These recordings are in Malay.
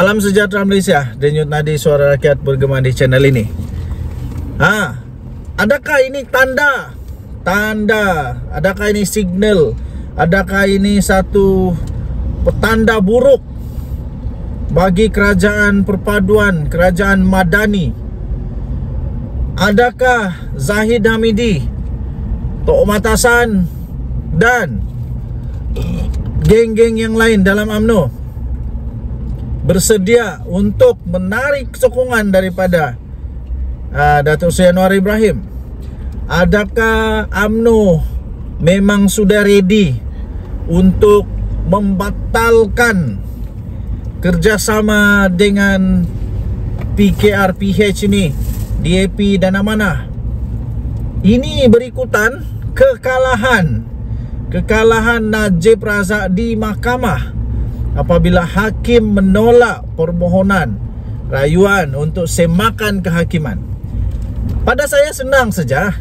Salam sejahtera Malaysia. Denyut nadi suara rakyat bergema di channel ini. Adakah ini tanda? Adakah ini signal? Adakah ini satu petanda buruk bagi kerajaan perpaduan, kerajaan Madani? Adakah Zahid Hamidi, Tok Matasan dan geng-geng yang lain dalam UMNO bersedia untuk menarik sokongan daripada Datuk Seri Anwar Ibrahim? Adakah UMNO memang sudah ready untuk membatalkan kerjasama dengan PKR-PH ini, DAP dan Amanah? Ini berikutan kekalahan Najib Razak di mahkamah apabila hakim menolak permohonan rayuan untuk semakan kehakiman. Pada saya senang saja,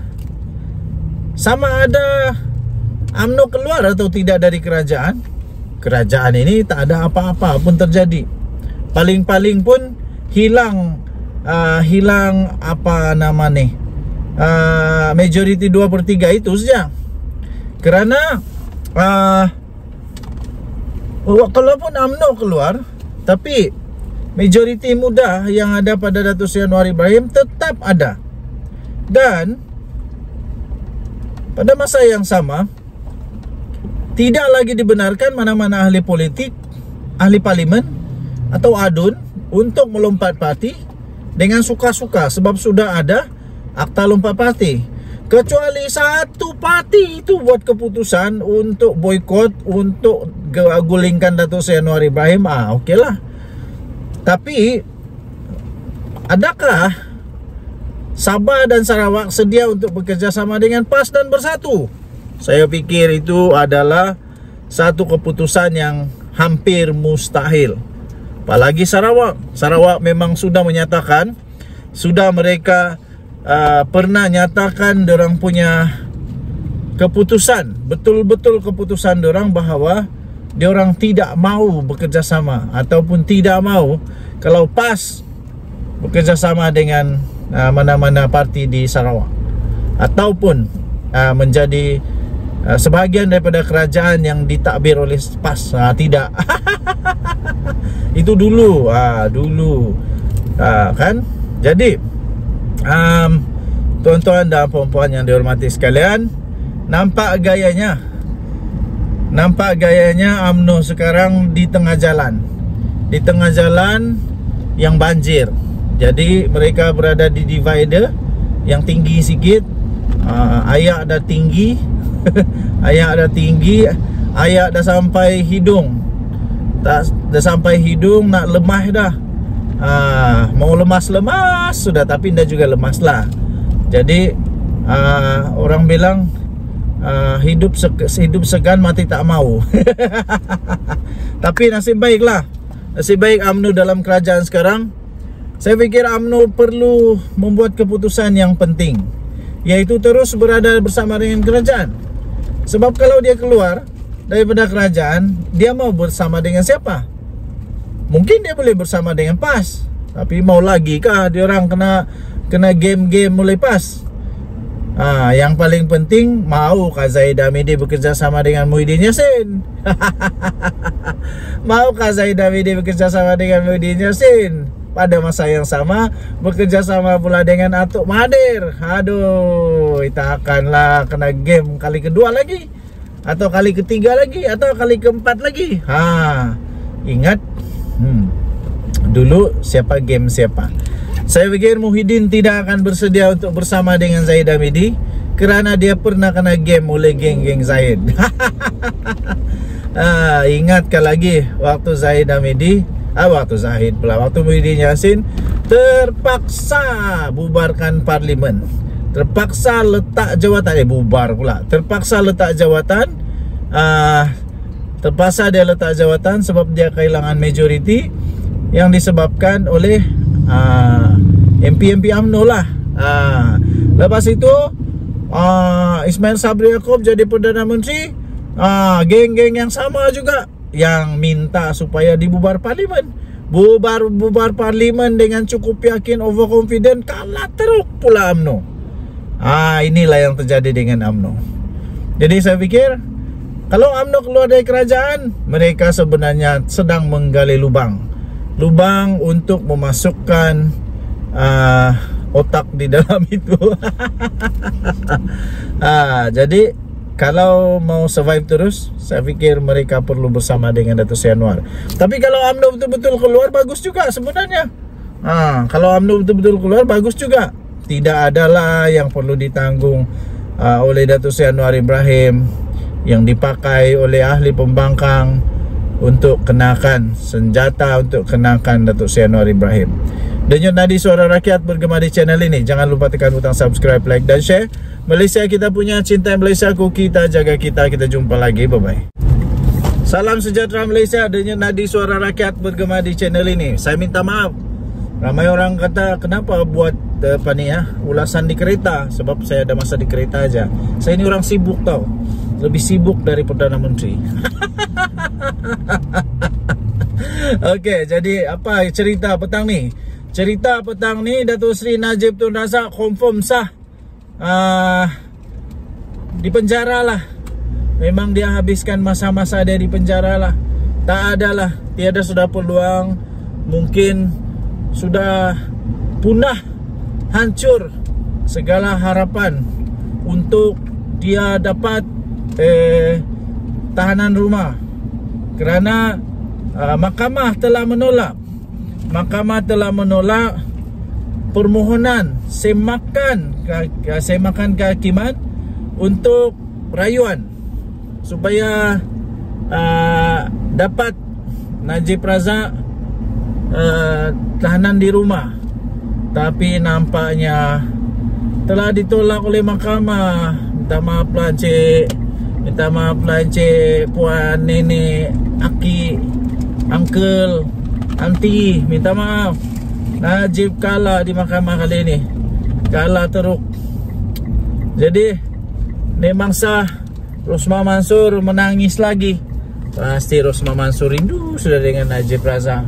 sama ada UMNO keluar atau tidak dari kerajaan, kerajaan ini tak ada apa-apa pun terjadi. Paling-paling pun hilang apa nama ni, majoriti 2/3 itu saja. Kerana kalaupun UMNO keluar, tapi majoriti muda yang ada pada Datuk Seri Anwar Ibrahim tetap ada. Dan pada masa yang sama, tidak lagi dibenarkan mana-mana ahli politik, ahli parlimen atau ADUN untuk melompat parti dengan suka-suka, sebab sudah ada Akta Lompat Parti. Kecuali satu parti itu buat keputusan untuk boikot, untuk gulingkan Datuk Seri Anwar Ibrahim, okeylah. Tapi adakah Sabah dan Sarawak sedia untuk bekerjasama dengan PAS dan bersatu? Saya fikir itu adalah satu keputusan yang hampir mustahil. Apalagi Sarawak memang sudah menyatakan, mereka pernah nyatakan dorang punya keputusan, betul-betul keputusan dorang bahawa diorang tidak mau bekerjasama ataupun tidak mau kalau PAS bekerjasama dengan mana-mana parti di Sarawak ataupun menjadi sebahagian daripada kerajaan yang ditakbir oleh PAS. Tidak. Itu dulu kan. Jadi tuan-tuan dan puan-puan yang dihormati sekalian, nampak gayanya UMNO sekarang di tengah jalan yang banjir. Jadi mereka berada di divider yang tinggi sikit. Ayak dah tinggi ayak dah sampai hidung. Dah sampai hidung, nak lemah dah. Mau lemas sudah, tapi dah juga lemas lah. Jadi orang bilang hidup segan, mati tak mau. Tapi nasib baik UMNO dalam kerajaan sekarang. Saya fikir UMNO perlu membuat keputusan yang penting, yaitu terus berada bersama dengan kerajaan. Sebab kalau dia keluar daripada kerajaan, dia mau bersama dengan siapa? Mungkin dia boleh bersama dengan PAS, tapi mau lagi kah diorang kena game-game mulai PAS? Yang paling penting, maukah Zahid Hamidi bekerja sama dengan Muhyiddin Yassin? Maukah Zahid Hamidi bekerja sama dengan Muhyiddin Yassin? Pada masa yang sama bekerja sama pula dengan Atuk Mahathir. Aduh, kita akanlah kena game kali kedua lagi, atau kali ketiga lagi, atau kali keempat lagi. Ingat dulu siapa game siapa. Saya fikir Muhyiddin tidak akan bersedia untuk bersama dengan Zahid Hamidi kerana dia pernah kena game oleh geng-geng Zahid. Ingatkan lagi waktu Zahid Hamidi, waktu Muhyiddin Yassin terpaksa bubarkan parlimen, terpaksa letak jawatan, terpaksa dia letak jawatan sebab dia kehilangan majoriti yang disebabkan oleh MP UMNO lah. Lepas itu Ismail Sabri Yaakob jadi Perdana Menteri. Geng-geng yang sama juga yang minta supaya dibubar parlimen. bubar parlimen dengan cukup yakin, overconfident, kalah teruk pula UMNO. Inilah yang terjadi dengan UMNO. Jadi saya pikir kalau UMNO keluar dari kerajaan, mereka sebenarnya sedang menggali lubang untuk memasukkan otak di dalam itu. Jadi kalau mau survive terus, saya pikir mereka perlu bersama dengan Dato' Sri Anwar. Tapi kalau UMNO betul-betul keluar, bagus juga sebenarnya. Kalau UMNO betul-betul keluar, bagus juga. Tidak adalah yang perlu ditanggung oleh Dato' Sri Anwar Ibrahim, yang dipakai oleh ahli pembangkang untuk kenakan senjata, untuk kenakan Dato' Sri Anwar Ibrahim. Denyut nadi suara rakyat bergema di channel ini. Jangan lupa tekan butang subscribe, like dan share. Malaysia kita punya, cinta Malaysia ku, kita jaga kita. Kita jumpa lagi, bye bye. Salam sejahtera Malaysia. Denyut nadi suara rakyat bergema di channel ini. Saya minta maaf, ramai orang kata kenapa buat ulasan di kereta. Sebab saya ada masa di kereta aja. Saya ini orang sibuk tau, lebih sibuk dari Perdana Menteri. Oke, jadi apa cerita petang ni? Cerita petang ni, Dato' Sri Najib Tun Razak confirm sah di penjara lah. Memang dia habiskan masa-masa dia di penjara lah. Tak adalah, tiada sudah peluang. Mungkin sudah punah, hancur segala harapan untuk dia dapat tahanan rumah, kerana mahkamah telah menolak. Mahkamah telah menolak permohonan semakan kehakiman untuk rayuan supaya dapat Najib Razak tahanan di rumah. Tapi nampaknya telah ditolak oleh mahkamah. Minta maaf lah Encik, minta maaf lah Encik, puan, nenek, aki, uncle, aunty, minta maaf. Najib kalah di mahkamah kali ini, kalah teruk. Jadi memang sah Rosmah Mansur menangis lagi. Pasti Rosmah Mansur rindu sudah dengan Najib Razak.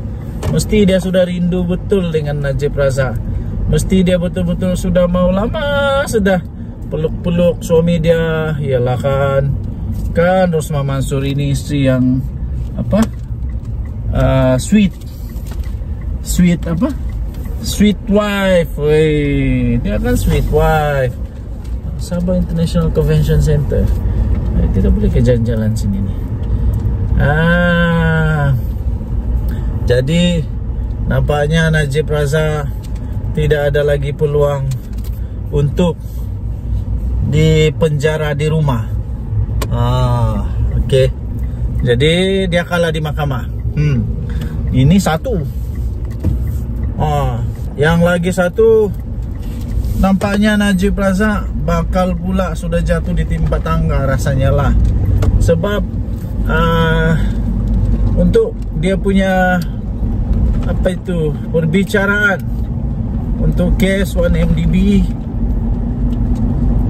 Mesti dia sudah rindu betul dengan Najib Razak. Mesti dia betul-betul sudah mau lama sudah peluk-peluk suami dia. Yalah kan Rosmah Mansur ini istri yang apa? Sweet apa? Sweet wife. Wey, dia kan sweet wife. Sabah International Convention Center. Tidak boleh ke jalan-jalan sini nih. Jadi nampaknya Najib Razak tidak ada lagi peluang untuk dipenjara di rumah. Okey. Jadi dia kalah di mahkamah. Ini satu. Yang lagi satu, nampaknya Najib Razak bakal pula sudah jatuh di timpa tangga rasanya lah. Sebab untuk dia punya apa itu perbicaraan untuk kes 1MDB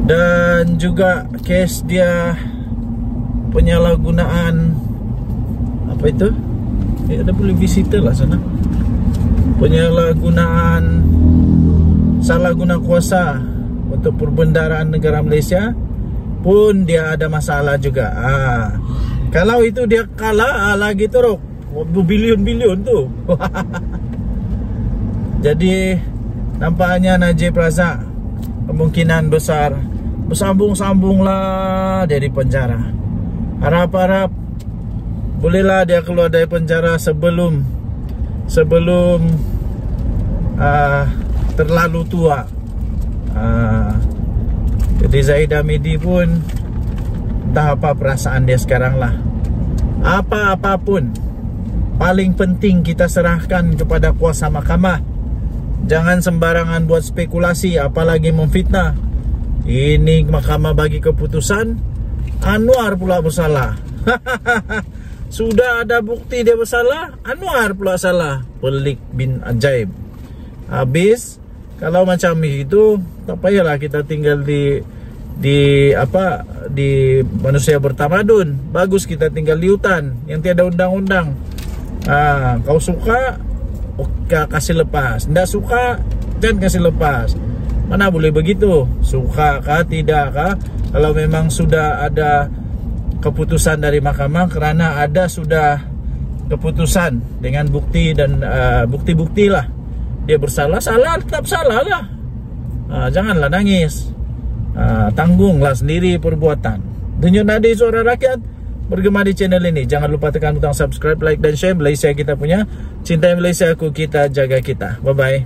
dan juga kes dia penyalahgunaan apa itu? Ada boleh visitor lah sana. Penyalahgunaan salah guna kuasa untuk perbendaharaan negara Malaysia pun dia ada masalah juga. Kalau itu dia kalah lagi teruk, berbilion-bilion tu. Jadi nampaknya Najib Razak kemungkinan besar bersambung-sambung lah dari penjara. Harap-harap bolehlah dia keluar dari penjara sebelum terlalu tua. Jadi Zahid Hamidi pun entah apa perasaan dia sekarang lah. Apa-apapun, paling penting kita serahkan kepada kuasa mahkamah. Jangan sembarangan buat spekulasi, apalagi memfitnah. Ini mahkamah bagi keputusan, Anwar pula bersalah. Sudah ada bukti dia bersalah, Anwar pula salah. Pelik bin ajaib. Habis kalau macam itu, tak payahlah kita tinggal di manusia bertamadun. Bagus kita tinggal di hutan yang tiada undang-undang. Kau suka kasih lepas. Nggak suka, jangan kasih lepas. Mana boleh begitu? Suka kah, tidak kah? Kalau memang sudah ada keputusan dari mahkamah, karena ada sudah keputusan dengan bukti dan bukti-bukti lah, dia bersalah, salah tetap salah lah. Janganlah nangis, tanggunglah sendiri perbuatan. Denyut Nadi Suara Rakyat bergema di channel ini. Jangan lupa tekan butang subscribe, like dan share. Malaysia kita punya, cintai Malaysia aku, kita jaga kita. Bye bye.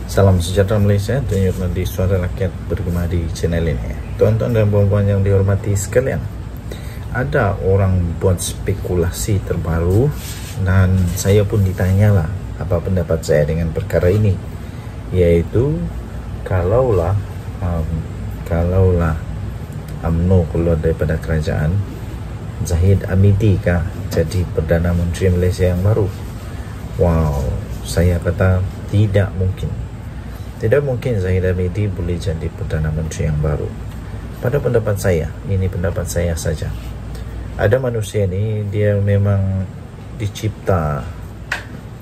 Salam sejahtera Malaysia. Denyut Nadi Suara Rakyat bergema di channel ini. Tuan-tuan dan puan-puan yang dihormati sekalian, ada orang buat spekulasi terbaru dan saya pun ditanyalah apa pendapat saya dengan perkara ini, yaitu kalaulah UMNO keluar daripada kerajaan, Zahid Hamidi kah jadi Perdana Menteri Malaysia yang baru? Wow, saya kata tidak mungkin. Tidak mungkin Zahid Hamidi boleh jadi Perdana Menteri yang baru. Pada pendapat saya, ini pendapat saya saja. Ada manusia ini dia memang dicipta.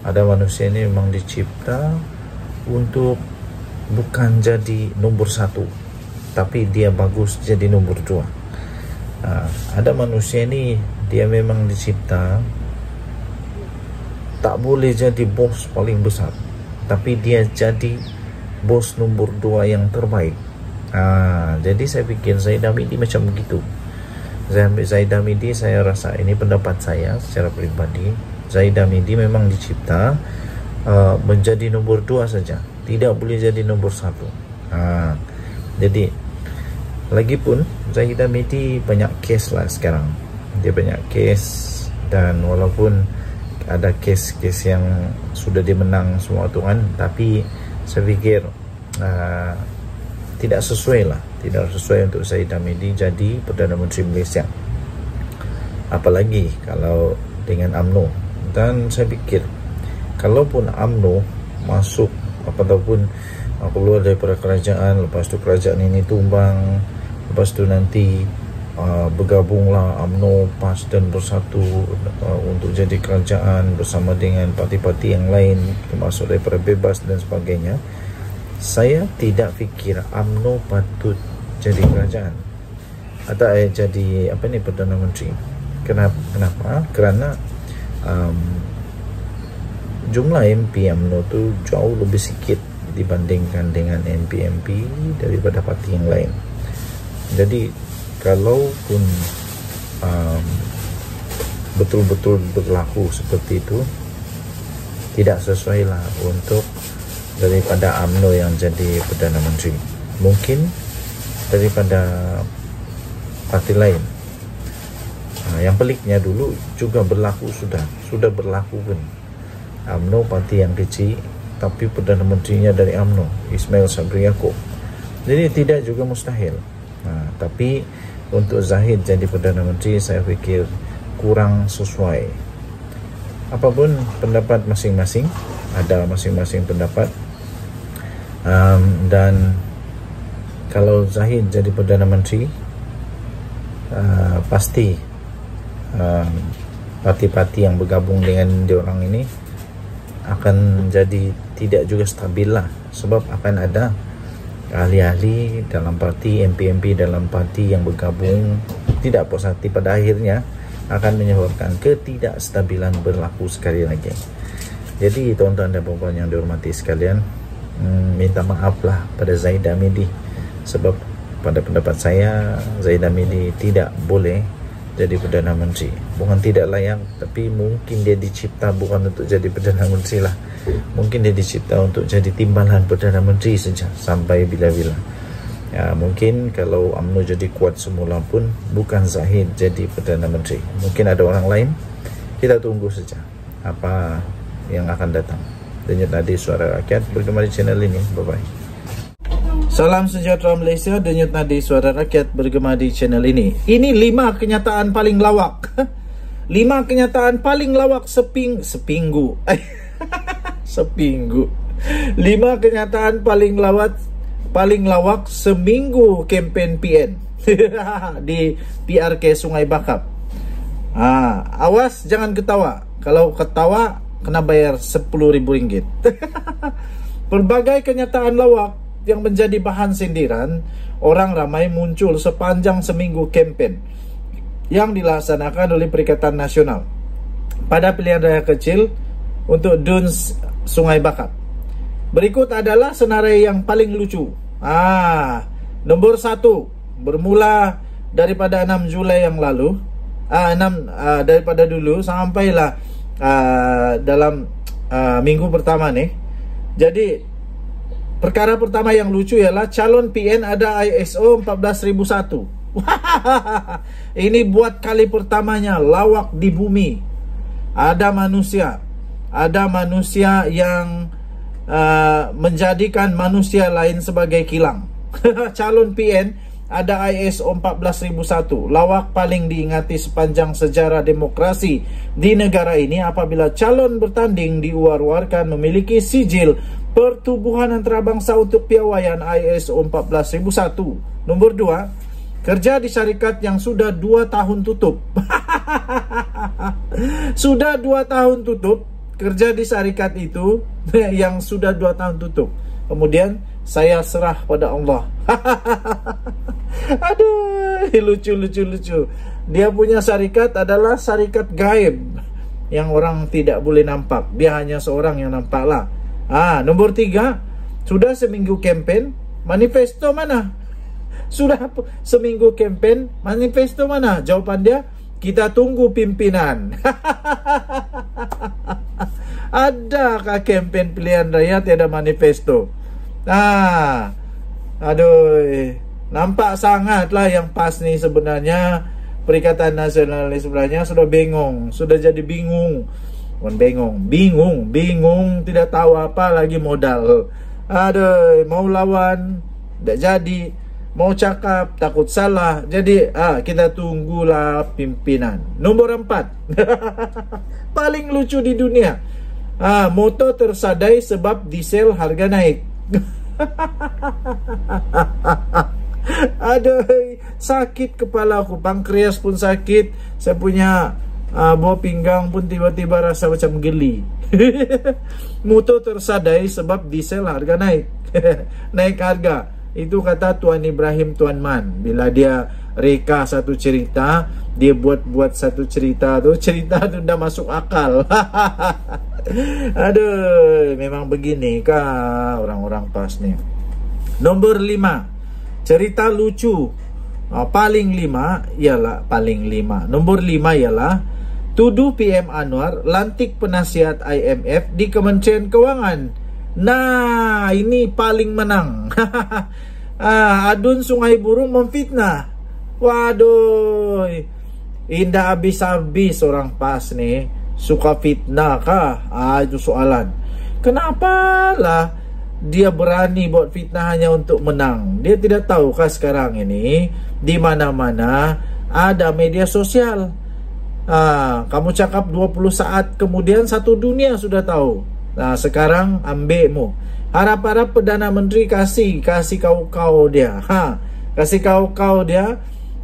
Ada manusia ini memang dicipta untuk bukan jadi nomor 1, tapi dia bagus jadi nomor 2. Ada manusia ini dia memang dicipta tak boleh jadi bos paling besar, tapi dia jadi bos nomor 2 yang terbaik. Jadi saya pikir Zahid Hamidi macam begitu. Zahid Hamidi, saya rasa ini pendapat saya secara pribadi, Zahid Hamidi memang dicipta menjadi nomor 2 saja, tidak boleh jadi nomor 1. Jadi lagipun Zahid Hamidi banyak kes lah sekarang. Dia banyak kes, dan walaupun ada kes-kes yang sudah dimenang semua tu kan, tapi saya fikir tidak sesuai lah, tidak sesuai untuk Zahid Hamidi jadi Perdana Menteri Malaysia, apalagi kalau dengan UMNO. Dan saya fikir kalaupun UMNO masuk ataupun keluar daripada kerajaan, lepas tu kerajaan ini tumbang, lepas tu nanti bergabunglah UMNO, PAS dan Bersatu untuk jadi kerajaan bersama dengan parti-parti yang lain, termasuk daripada Bebas dan sebagainya. Saya tidak fikir UMNO patut jadi kerajaan atau jadi Perdana Menteri. Kenapa? Kerana jumlah MP UMNO tu jauh lebih sikit dibandingkan dengan MP-MP daripada parti yang lain. Jadi kalaupun betul-betul berlaku seperti itu, tidak sesuai lah untuk daripada UMNO yang jadi Perdana Menteri. Mungkin daripada parti lain. Yang peliknya dulu juga berlaku, sudah berlaku pun. UMNO parti yang kecil, tapi Perdana Menterinya dari UMNO, Ismail Sabri Yaakob. Jadi tidak juga mustahil. Tapi untuk Zahid jadi Perdana Menteri, saya fikir kurang sesuai. Apapun pendapat masing-masing, ada masing-masing pendapat. Dan kalau Zahid jadi Perdana Menteri, pasti parti-parti yang bergabung dengan diorang ini akan jadi tidak juga stabil lah, sebab akan ada ahli-ahli dalam parti, MP-MP dalam parti yang bergabung tidak puas hati, pada akhirnya akan menyebabkan ketidakstabilan berlaku sekali lagi. Jadi tuan-tuan dan puan-puan yang dihormati sekalian, minta maaf lah pada Zahid Hamidi, sebab pada pendapat saya Zahid Hamidi tidak boleh jadi Perdana Menteri. Bukan tidak layak, tapi mungkin dia dicipta bukan untuk jadi Perdana Menteri lah. Mungkin dia dicipta untuk jadi timbalan Perdana Menteri saja sampai bila-bila. Mungkin kalau UMNO jadi kuat semula pun bukan Zahid jadi Perdana Menteri. Mungkin ada orang lain. Kita tunggu saja apa yang akan datang. Denyut Nadi Suara Rakyat bergema di channel ini. Bye-bye. Salam sejahtera Malaysia. Denyut Nadi Suara Rakyat bergema di channel ini. Ini 5 kenyataan paling lawak. 5 kenyataan paling lawak sepinggu. Sepinggu. 5 kenyataan paling lawak seminggu kempen PN di PRK Sungai Bakap. Awas jangan ketawa. Kalau ketawa kena bayar Rp10.000. Berbagai kenyataan lawak yang menjadi bahan sindiran orang ramai muncul sepanjang seminggu kempen yang dilaksanakan oleh Perikatan Nasional pada pilihan raya kecil untuk Duns Sungai Bakap. Berikut adalah senarai yang paling lucu. Nomor 1, bermula daripada 6 Julai yang lalu, daripada dulu sampailah dalam minggu pertama nih. Jadi perkara pertama yang lucu ialah calon PN ada ISO 14001. Ini buat kali pertamanya lawak di bumi. Ada manusia yang menjadikan manusia lain sebagai kilang. Calon PN ada ISO 14001. Lawak paling diingati sepanjang sejarah demokrasi di negara ini apabila calon bertanding diwar-warkan memiliki sijil pertubuhan antarabangsa untuk piawaian ISO 14001. Nomor 2, kerja di syarikat yang sudah 2 tahun tutup. Sudah 2 tahun tutup, kerja di syarikat itu yang sudah 2 tahun tutup. Kemudian saya serah pada Allah. Aduh, lucu. Dia punya syarikat adalah syarikat gaib yang orang tidak boleh nampak. Dia hanya seorang yang nampak lah. Nomor 3, sudah seminggu kempen, manifesto mana? Sudah seminggu kempen, manifesto mana? Jawaban dia, kita tunggu pimpinan. Adakah kempen pilihan raya tiada manifesto? Aduh, nampak sangatlah yang pas nih sebenarnya. Perikatan Nasional ini sebenarnya sudah bingung, sudah jadi bingung. Bukan bingung, tidak tahu apa lagi modal. Aduh, mau lawan tidak jadi, mau cakap takut salah. Jadi kita tunggulah pimpinan. Nomor 4, paling lucu di dunia. Moto tersadai sebab diesel harga naik. Aduh, sakit kepala aku, pankreas pun sakit, saya punya bawah pinggang pun tiba-tiba rasa macam geli. Moto tersadai sebab diesel harga naik. Naik harga, itu kata Tuan Ibrahim Tuan Man. Bila dia reka satu cerita, dia buat satu cerita tu dah masuk akal. Aduh, memang begini kah orang-orang pas nih. Nomor 5, cerita lucu paling 5 ialah nomor 5 ialah tuduh PM Anwar lantik penasihat IMF di Kementerian Keuangan. Nah, ini paling menang. Adun Sungai Burung memfitnah. Waduh, indah habis-habis orang pas nih. Suka fitnah kah? Itu soalan. Kenapa lah dia berani buat fitnah hanya untuk menang? Dia tidak tahu kah sekarang ini di mana-mana ada media sosial. Kamu cakap 20 saat kemudian satu dunia sudah tahu. Nah, sekarang ambilmu. Harap-harap Perdana Menteri kasih kau dia. Kasih kau dia.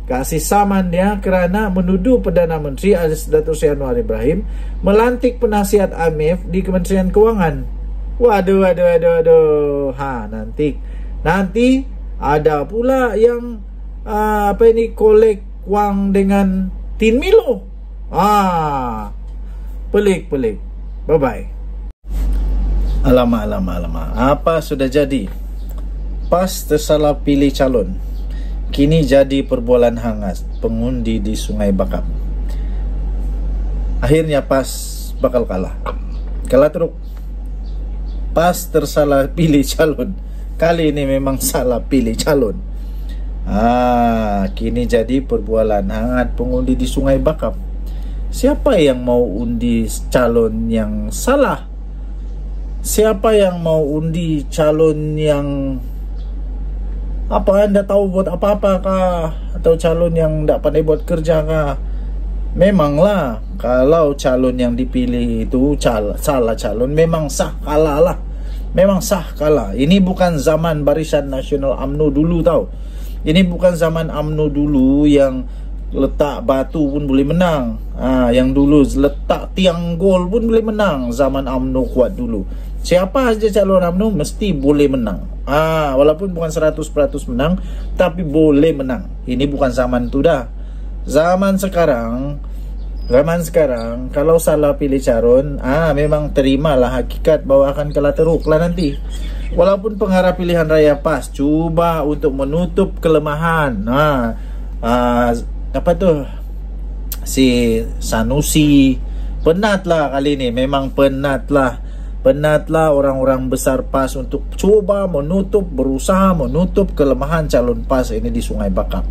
Kasih saman dia kerana menuduh Perdana Menteri Datuk Seri Anwar Ibrahim melantik penasihat IMF di Kementerian Keuangan. Waduh. Nanti ada pula yang kolek wang dengan Tin Milo. Pelik. Bye-bye. Alamak. Apa sudah jadi? PAS tersalah pilih calon. Kini jadi perbualan hangat pengundi di Sungai Bakap. Akhirnya PAS bakal kalah teruk. PAS tersalah pilih calon. Kali ini memang salah pilih calon. Kini jadi perbualan hangat pengundi di Sungai Bakap. Siapa yang mau undi calon yang salah? Siapa yang mau undi calon yang anda tahu buat apa-apa kah? Atau calon yang tidak pandai buat kerja kah? Memanglah kalau calon yang dipilih itu salah calon, memang sah kalah lah. Memang sah kalah. Ini bukan zaman Barisan Nasional UMNO dulu tau. Ini bukan zaman UMNO dulu yang letak batu pun boleh menang. Yang dulu letak tiang gol pun boleh menang zaman UMNO kuat dulu. Siapa saja calon UMNO mesti boleh menang. Walaupun bukan 100% menang, tapi boleh menang. Ini bukan zaman tu dah. Zaman sekarang kalau salah pilih calon, memang terimalah hakikat bahawa akan kalah teruk lah nanti. Walaupun pengarah pilihan raya PAS cuba untuk menutup kelemahan. Apa tu, si Sanusi penat lah kali ni. Memang penat lah orang-orang besar PAS untuk cuba berusaha menutup kelemahan calon PAS ini di Sungai Bakap.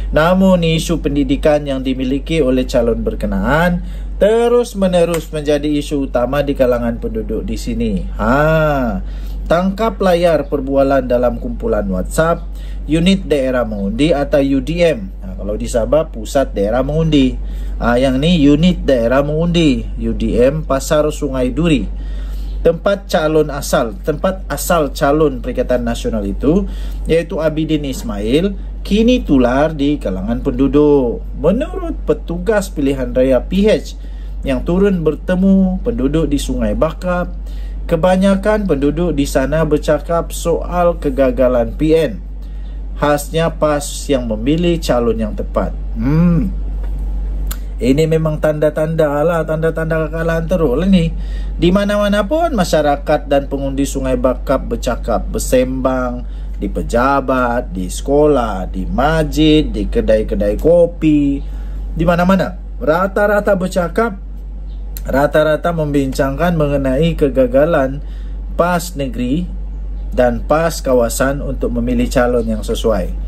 Namun isu pendidikan yang dimiliki oleh calon berkenaan terus menerus menjadi isu utama di kalangan penduduk di sini. Tangkap layar perbualan dalam kumpulan WhatsApp Unit Daerah Mengundi atau UDM. Kalau di Sabah, Pusat Daerah Mengundi. Yang ni Unit Daerah Mengundi, UDM Pasar Sungai Duri. Tempat asal calon Perikatan Nasional itu, yaitu Abidin Ismail, kini tular di kalangan penduduk. Menurut petugas pilihan raya PH yang turun bertemu penduduk di Sungai Bakap, kebanyakan penduduk di sana bercakap soal kegagalan PN. Khasnya PAS yang memilih calon yang tepat. Ini memang tanda-tanda kekalahan teruk lah ni. Di mana-mana pun masyarakat dan pengundi Sungai Bakap bercakap, bersembang di pejabat, di sekolah, di masjid, di kedai-kedai kopi, di mana-mana. Rata-rata bercakap, rata-rata membincangkan mengenai kegagalan PAS negeri dan PAS kawasan untuk memilih calon yang sesuai.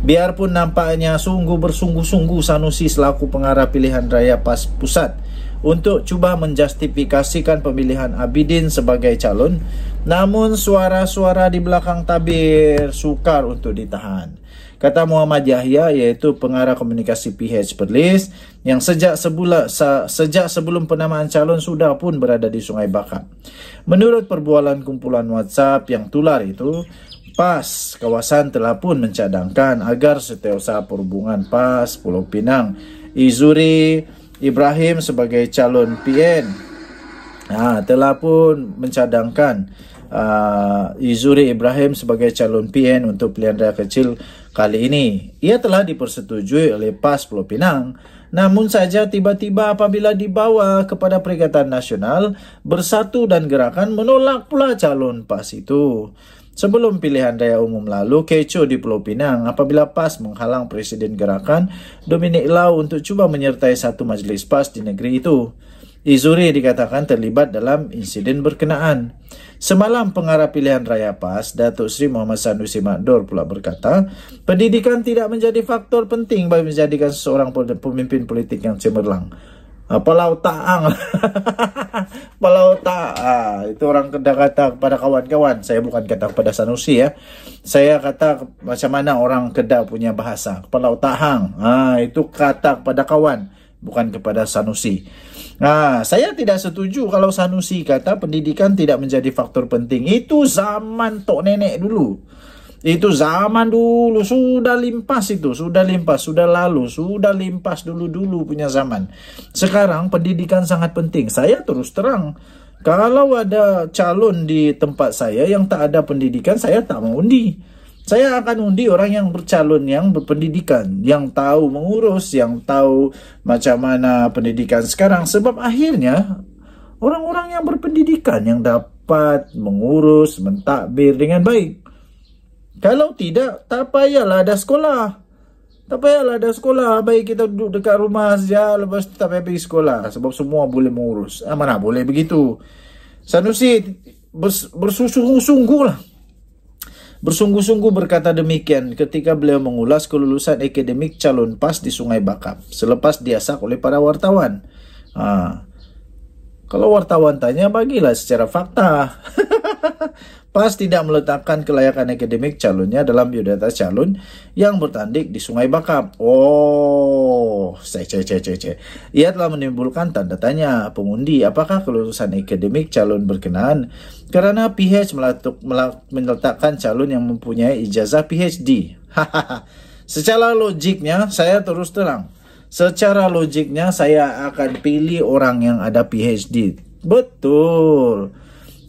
Biarpun nampaknya bersungguh-sungguh Sanusi selaku pengarah pilihan raya PAS Pusat untuk cuba menjustifikasikan pemilihan Abidin sebagai calon, namun suara-suara di belakang tabir sukar untuk ditahan. Kata Muhammad Yahya, iaitu pengarah komunikasi PH Perlis, yang sejak sebelum penamaan calon sudah pun berada di Sungai Bakap. Menurut perbualan kumpulan WhatsApp yang tular itu, PAS kawasan telah pun mencadangkan agar Setiausaha Perhubungan PAS Pulau Pinang Izuri Ibrahim sebagai calon PN. Telah pun mencadangkan Izuri Ibrahim sebagai calon PN untuk pilihan raya kecil kali ini. Ia telah dipersetujui oleh PAS Pulau Pinang. Namun saja tiba-tiba apabila dibawa kepada Perikatan Nasional, Bersatu dan Gerakan menolak pula calon PAS itu. Sebelum pilihan raya umum lalu, kecoh di Pulau Pinang apabila PAS menghalang Presiden Gerakan Dominic Lau untuk cuba menyertai satu majlis PAS di negeri itu. Izuri dikatakan terlibat dalam insiden berkenaan. Semalam pengarah pilihan raya PAS, Datuk Seri Muhammad Sanusi Magdor pula berkata, pendidikan tidak menjadi faktor penting bagi menjadikan seseorang pemimpin politik yang cemerlang. Palau taang. Palau tak. Itu orang Kedah kata kepada kawan-kawan. Saya bukan kata kepada Sanusi ya. Saya kata macam mana orang Kedah punya bahasa. Palau taang. Itu kata kepada kawan, bukan kepada Sanusi. Saya tidak setuju kalau Sanusi kata pendidikan tidak menjadi faktor penting. Itu zaman tok nenek dulu. Itu zaman dulu, sudah limpas itu, sudah limpas dulu punya zaman. Sekarang pendidikan sangat penting. Saya terus terang, kalau ada calon di tempat saya yang tak ada pendidikan, saya tak mau undi. Saya akan undi orang yang bercalon, yang berpendidikan, yang tahu mengurus, yang tahu macam mana pendidikan sekarang. Sebab akhirnya orang-orang yang berpendidikan yang dapat mengurus, mentadbir dengan baik. Kalau tidak, tak payahlah ada sekolah. Baik kita duduk dekat rumah saja, lepas tu tak payah pergi sekolah. Sebab semua boleh mengurus. Mana boleh begitu. Sanusi bersungguh-sungguh berkata demikian ketika beliau mengulas kelulusan akademik calon PAS di Sungai Bakap selepas diasak oleh para wartawan. Kalau wartawan tanya, bagilah secara fakta. PAS tidak meletakkan kelayakan akademik calonnya dalam biodata calon yang bertanding di Sungai Bakap. Ia telah menimbulkan tanda tanya pengundi apakah kelulusan akademik calon berkenaan karena PH meletakkan calon yang mempunyai ijazah PhD. Secara logiknya, saya terus terang. Secara logiknya saya akan pilih orang yang ada PhD. Betul.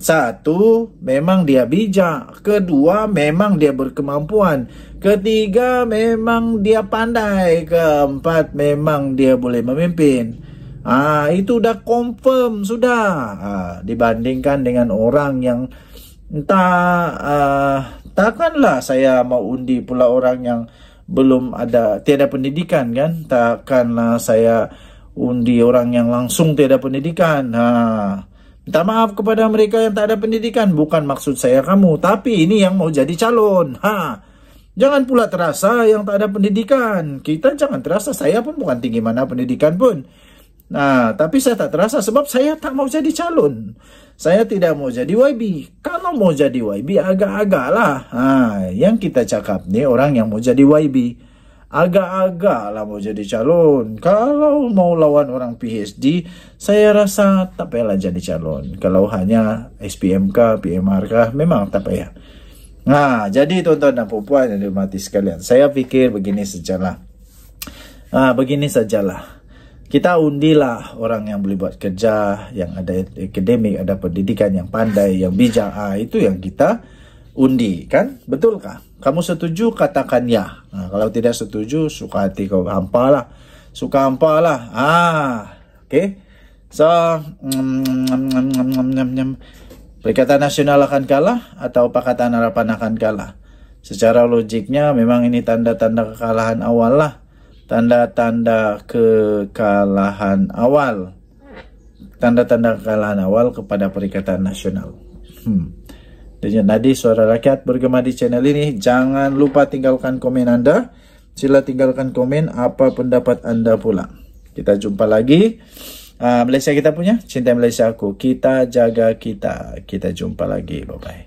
Satu, memang dia bijak. Kedua, memang dia berkemampuan. Ketiga, memang dia pandai. Keempat, memang dia boleh memimpin. Itu udah confirm sudah. Dibandingkan dengan orang yang takkanlah saya mau undi pula orang yang belum ada, tiada pendidikan kan. Takkanlah saya undi orang yang langsung tiada pendidikan. Minta maaf kepada mereka yang tak ada pendidikan. Bukan maksud saya kamu, tapi ini yang mau jadi calon. Jangan pula terasa yang tak ada pendidikan. Kita jangan terasa, saya pun bukan tinggi mana pendidikan pun. Tapi saya tak terasa sebab saya tak mau jadi calon. Saya tidak mau jadi YB. Kalau mau jadi YB agak-agak lah. Yang kita cakap nih orang yang mau jadi YB. Agak-agak lah mau jadi calon. Kalau mau lawan orang PhD, saya rasa tak payahlah jadi calon. Kalau hanya SPMK, PMRK, memang tak payah. Jadi tuan-tuan dan puan yang dihormati sekalian, saya pikir begini sajalah. Kita undilah orang yang boleh buat kerja, yang ada akademik, ada pendidikan, yang pandai, yang bijak. Itu yang kita undi, kan? Betulkah? Kamu setuju, katakan ya. Kalau tidak setuju, suka hati kau hampalah. Suka hampalah. Okay. So, Perikatan Nasional akan kalah atau Pakatan Harapan akan kalah? Secara logiknya memang ini tanda-tanda kekalahan awal lah. Tanda-tanda kekalahan awal. Tanda-tanda kekalahan awal kepada Perikatan Nasional. Dan tadi Suara Rakyat bergema di channel ini. Jangan lupa tinggalkan komen Anda. Sila tinggalkan komen apa pendapat Anda pula. Kita jumpa lagi. Malaysia kita punya, cinta Malaysia aku. Kita jaga kita. Kita jumpa lagi. Bye-bye.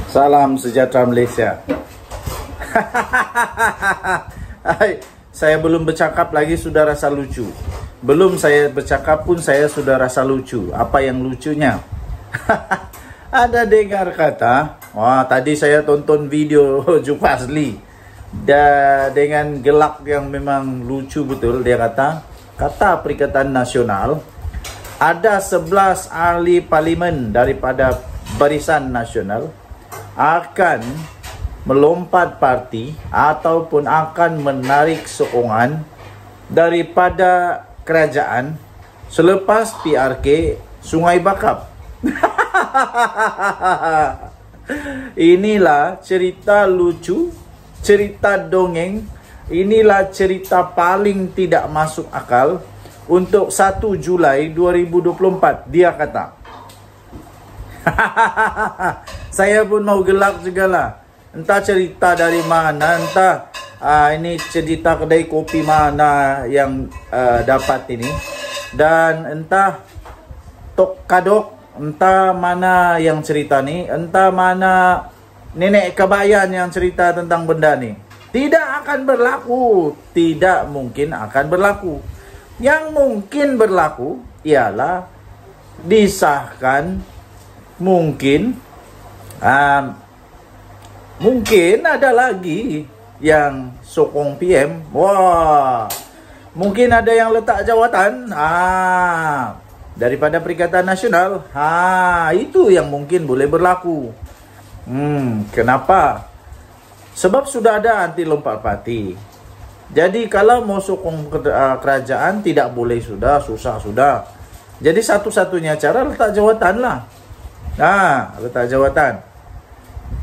Salam sejahtera Malaysia. Saya belum bercakap lagi sudah rasa lucu. Belum saya bercakap pun saya sudah rasa lucu. Apa yang lucunya? Ada dengar kata, tadi saya tonton video Jupasli dengan gelak yang memang lucu betul. Dia kata Perikatan Nasional ada 11 ahli parlimen daripada Barisan Nasional akan melompat parti ataupun akan menarik sokongan daripada kerajaan selepas PRK Sungai Bakap. Inilah cerita lucu, cerita dongeng. Inilah cerita paling tidak masuk akal untuk 1 Julai 2024. Dia kata. Saya pun mau gelak juga lah. Entah cerita dari mana, entah ini cerita kedai kopi mana yang dapat ini. Dan entah Tok Kadok, entah mana yang cerita ni, entah mana nenek Kabayan yang cerita tentang benda ni. Tidak akan berlaku. Tidak mungkin akan berlaku. Yang mungkin berlaku ialah disahkan mungkin ada lagi yang sokong PM. Mungkin ada yang letak jawatan daripada Perikatan Nasional. Itu yang mungkin boleh berlaku. Kenapa? Sebab sudah ada anti lompat parti. Jadi kalau mau sokong kerajaan tidak boleh sudah, susah sudah. Jadi satu-satunya cara letak jawatan lah. Letak jawatan.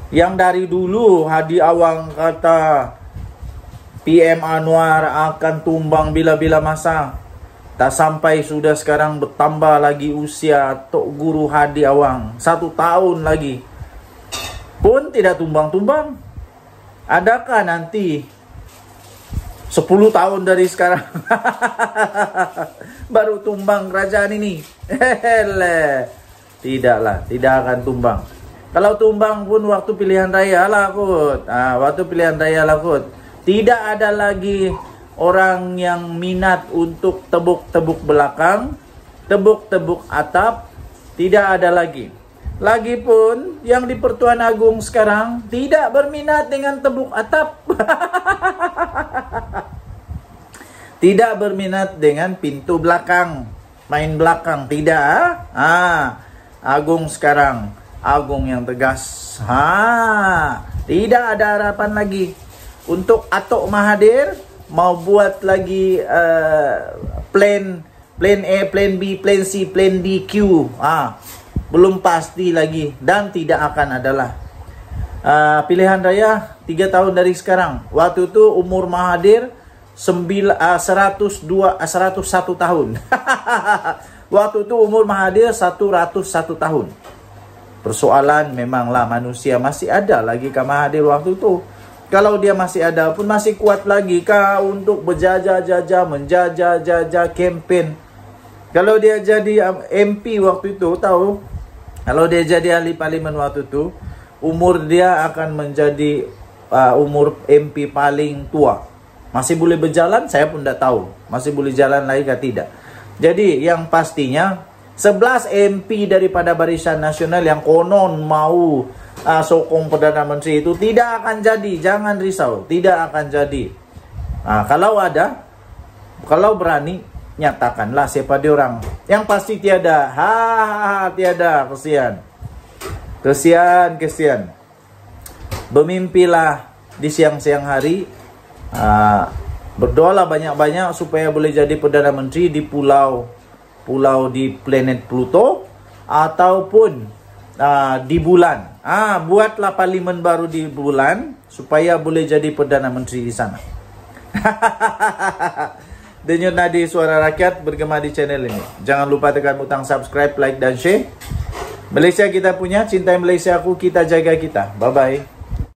Yang dari dulu Hadi Awang kata PM Anwar akan tumbang bila-bila masa. Tak sampai sudah sekarang bertambah lagi usia Tok Guru Hadi Awang. 1 tahun lagi. Pun tidak tumbang-tumbang. Adakah nanti 10 tahun dari sekarang baru tumbang kerajaan ini? Tidaklah, tidak akan tumbang. Kalau tumbang pun waktu pilihan raya lah kot. Waktu pilihan raya lah kot. Tidak ada lagi orang yang minat untuk tebuk-tebuk belakang, tebuk-tebuk atap. Tidak ada lagi. Lagipun yang di Pertuan Agung sekarang tidak berminat dengan tebuk atap. Tidak berminat dengan pintu belakang, main belakang, tidak. Agung sekarang, Agung yang tegas. Tidak ada harapan lagi. Untuk Atok Mahathir mau buat lagi plan A, plan B, plan C, plan D, Q. Belum pasti lagi dan tidak akan adalah. Pilihan raya 3 tahun dari sekarang. Waktu itu umur Mahathir 101 tahun. Waktu itu umur Mahathir 101 tahun. Persoalan memanglah manusia masih ada lagi kah Mahathir waktu itu? Kalau dia masih ada pun masih kuat lagi kah untuk berjajah-jajah, menjajah-jajah campaign? Kalau dia jadi MP waktu itu, tahu? Kalau dia jadi ahli parlimen waktu itu, umur dia akan menjadi umur MP paling tua. Masih boleh berjalan? Saya pun tidak tahu. Masih boleh jalan lagi kah tidak? Jadi yang pastinya 11 MP daripada Barisan Nasional yang konon mau sokong Perdana Menteri itu tidak akan jadi. Jangan risau, tidak akan jadi. Kalau ada, kalau berani, nyatakanlah siapa dia orang. Yang pasti tiada. Tiada. Kesian. Bermimpilah di siang-siang hari. Berdoalah banyak-banyak supaya boleh jadi Perdana Menteri di pulau di planet Pluto ataupun di bulan. Buatlah parlimen baru di bulan supaya boleh jadi Perdana Menteri di sana. Denyut nadi suara rakyat bergema di channel ini. Jangan lupa tekan butang subscribe, like dan share. Malaysia kita punya, cintai Malaysia aku, kita jaga kita. Bye bye.